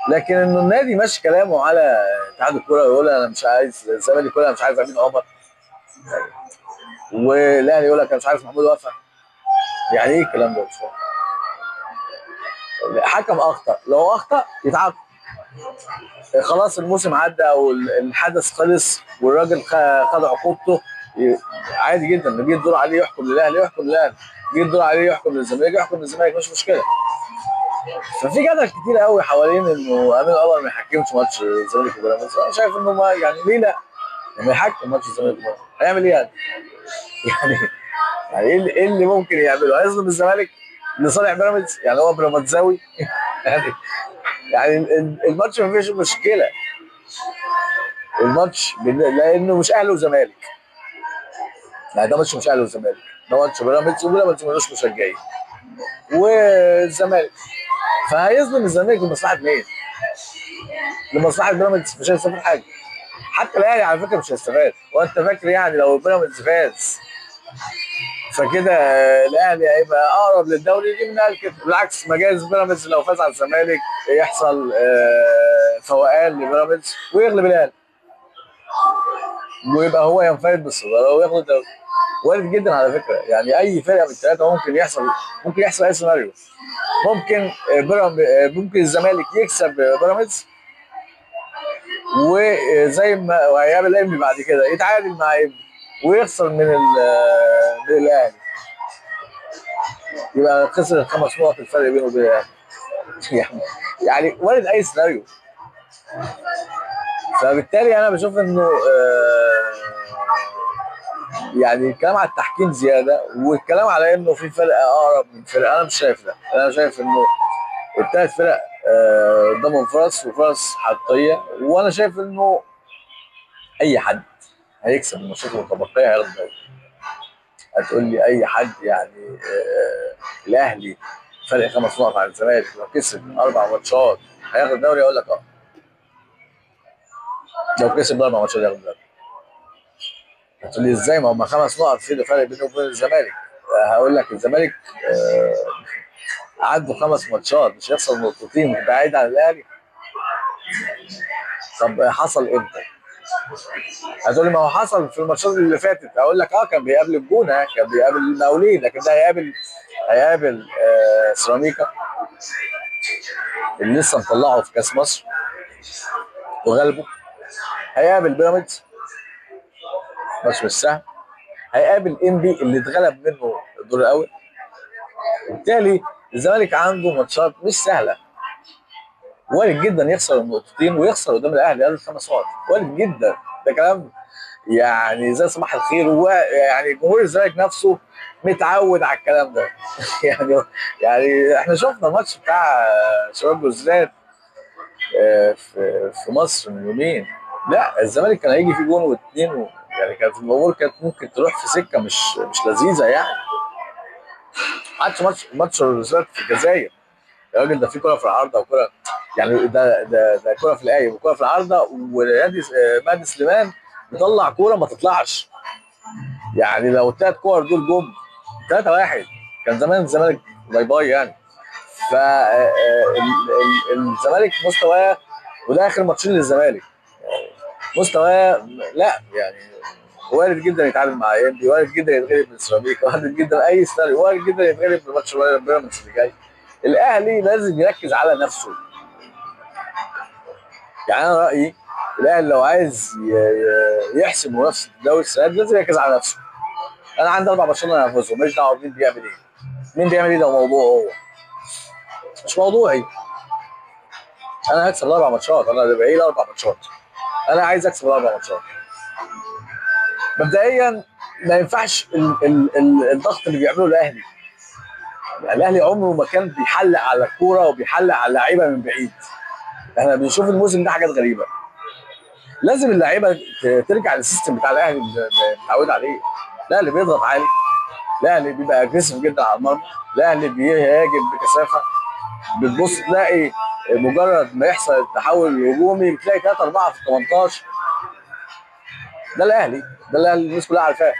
لكن انه النادي ماشي كلامه على اتحاد الكوره يقول انا مش عايز الزمالك يقول انا مش عايز امين عمر، والاهلي يقول لك انا مش عايز محمود وفا. يعني ايه الكلام ده؟ مش فاهم. حكم اخطا، لو اخطا يتعاقب. خلاص الموسم عدى او الحدث خلص والراجل خد عقوبته، عادي جدا. اللي جه الدور عليه يحكم للاهلي يحكم للاهلي، جه الدور عليه يحكم للزمالك يحكم للزمالك، مش مشكله. ففي جدل كتير قوي حوالين انه امين عمر ما يحكمش ماتش الزمالك وبيراميدز. انا شايف انه ما يعني ليه لا؟ لما يحكم ماتش الزمالك وبيراميدز هيعمل ايه يعني؟ يعني يعني إيه اللي ممكن يعمله؟ هيظلم الزمالك لصالح بيراميدز؟ يعني هو بيراميدزاوي؟ يعني يعني الماتش ما فيش مشكله. الماتش لانه مش اهلي وزمالك. يعني ده ماتش مش اهلي وزمالك، ده ماتش بيراميدز، وبيراميدز ملوش مشجعين والزمالك. فهيظلم الزمالك لمصلحه مين؟ لمصلحه بيراميدز مش هيستفاد حاجه. حتى الاهلي على فكره مش هيستفاد. وانت فاكر يعني لو بيراميدز فاز فكده الاهلي هيبقى اقرب للدوري؟ دي من قال كده. بالعكس، مجاز بيراميدز لو فاز على الزمالك يحصل فوقان لبيراميدز ويغلب الاهلي، ويبقى هو ينفرد بالصداره وياخد الدوري. وارد جدا على فكره. يعني اي فرقه من الثلاثه ممكن يحصل، ممكن يحصل اي سيناريو. ممكن ممكن الزمالك يكسب بيراميدز، وزي ما وهيقابل انبي بعد كده يتعادل مع انبي ويخسر من الاهلي، يبقى خسر الخمس نقط الفرق بينه وبين الاهلي. يعني وارد اي سيناريو. فبالتالي انا بشوف انه يعني الكلام على التحكيم زياده، والكلام على انه في فرقه اقرب من فرقه. انا مش شايف ده. انا شايف انه الثلاث فرق قدامهم فرص وفرص حقيقيه. وانا شايف انه اي حد هيكسب الماتشات المتبقيه هياخد الدوري. هتقول لي اي حد يعني الاهلي فرق 5 نقط عن الزمالك، لو كسب 4 ماتشات هياخد الدوري؟ اقول لك اه. لو كسب 4 ماتشات هياخد الدوري. هتقول لي ازاي؟ ما هم 5 نقط في فرق بينه وبين الزمالك. هقول لك الزمالك عنده 5 ماتشات مش هيخسر نقطتين بعيد عن الاهلي. طب حصل امتى؟ هتقول لي ما هو حصل في الماتشات اللي فاتت. اقول لك اه، كان بيقابل الجونه، كان بيقابل المقاولين، لكن ده هيقابل سيراميكا اللي لسه مطلعه في كاس مصر وغلبه. هيقابل بيراميدز، ماتش مش سهل. هيقابل انبي اللي اتغلب منه الدور الاول. بالتالي الزمالك عنده ماتشات مش سهله. وارد جدا يخسر النقطتين ويخسر قدام الاهلي هذا ال5 نقط. وارد جدا. ده كلام يعني زي صباح الخير. ويعني جمهور الزمالك نفسه متعود على الكلام ده. يعني احنا شفنا الماتش بتاع شباب بلوزداد في مصر من يومين. لا الزمالك كان هيجي فيه جون واثنين يعني كانت الامور كانت ممكن تروح في سكه مش لذيذه يعني. حتى ماتش بلوزداد في الجزائر، يا راجل ده في كره في العارضه وكره، يعني ده كره في القايم وكره في العارضه، ونادي مهدي سليمان مطلع كوره ما تطلعش. يعني لو الثلاث كور دول جم 3-1 كان زمان الزمالك باي باي يعني. فالزمالك مستواه، وده اخر ماتشين للزمالك، مستواه لا يعني وارد جدا يتعادل مع انبي، وارد جدا يتغلب من سيراميكا، وارد جدا اي سيناريو، وارد جدا يتغلب من ماتش بيراميدز اللي جاي. الاهلي لازم يركز على نفسه. يعني انا رايي الاهلي لو عايز يحسم منافسه الدوري السنه دي لازم يركز على نفسه. انا عندي 4 ماتشات انا هفوزهم، ماليش دعوه مين بيعمل ايه. مين بيعمل ايه ده موضوع هو، مش موضوعي. انا هكسب ال4 ماتشات، انا اللي باقي لي 4 ماتشات. انا عايز اكسب ال4 ماتشات. مبدئيا ما ينفعش الضغط اللي بيعمله الاهلي. يعني الاهلي عمره ما كان بيحلق على الكوره وبيحلق على اللعيبه من بعيد. احنا بنشوف الموسم ده حاجات غريبه. لازم اللعيبه ترجع للسيستم بتاع الاهلي اللي متعود عليه. الاهلي بيضغط عالي، الاهلي بيبقى اجريسيف جدا على المرمى، الاهلي بيهاجم بكثافه. بتبص تلاقي مجرد ما يحصل التحول الهجومي بتلاقي 3-4 في ال 18. ده الاهلي، ده الاهلي الناس كلها عارفاه.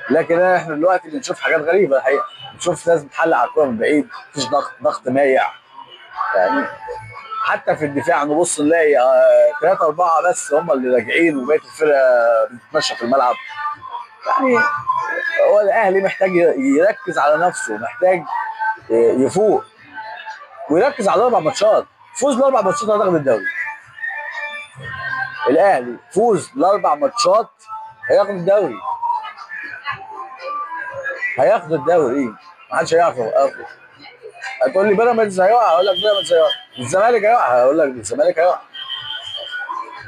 لكن احنا دلوقتي بنشوف حاجات غريبه الحقيقه. بنشوف ناس بتحلق على الكوره من بعيد، مفيش ضغط مايع يعني. حتى في الدفاع نبص نلاقي 3 4 بس هم اللي راجعين وبقيه الفرقه بتتمشى في الملعب. يعني هو الاهلي محتاج يركز على نفسه، محتاج يفوق ويركز على الاربع ماتشات. فوز الاربع ماتشات هتاخد الدوري. الاهلي فوز الاربع ماتشات هياخد الدوري، هياخد الدوري. ما حدش هيعرف يوقفه. هتقول لي بيراميدز هيقع، هقول لك بيراميدز هيقع. الزمالك هيقع، هقول لك الزمالك هيقع.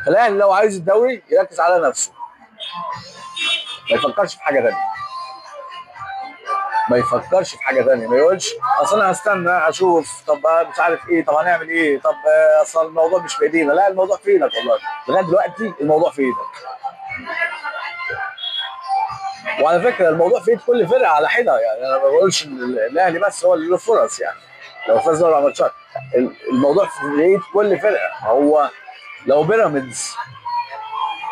فالاهلي لو عايز الدوري يركز على نفسه، ما يفكرش في حاجه ثانيه، ما يفكرش في حاجه ثانيه، ما يقولش اصل انا هستنى اشوف، طب مش عارف ايه، طب هنعمل ايه، طب اصل الموضوع مش في ايدينا. لا، الموضوع في ايدك والله، لغايه دلوقتي الموضوع في ايدك. وعلى فكره الموضوع في ايد كل فرقه على حده، يعني انا ما بقولش ان الاهلي بس هو اللي له فرص. يعني لو فاز 4 ماتشات الموضوع في ايد كل فرقه. هو لو بيراميدز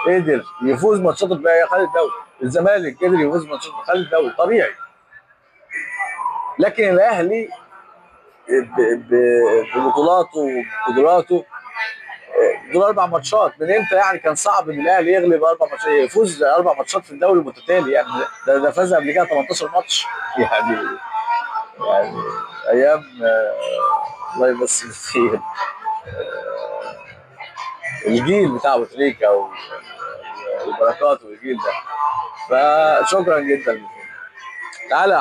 قدر يفوز ماتشاته الباقيه خد الدوري، الزمالك قدر يفوز ماتشاته خد الدوري طبيعي. لكن الاهلي ببطولاته وبقدراته دول 4 ماتشات من امتى؟ يعني كان صعب ان الاهلي يغلب 4 ماتشات، يفوز 4 ماتشات في الدوري متتالي. يعني ده فاز قبل كده 18 ماتش يعني ايام الله يمسي بالخير الجيل بتاع ابو تريكه والبركات والجيل ده. فشكرا جدا. تعالى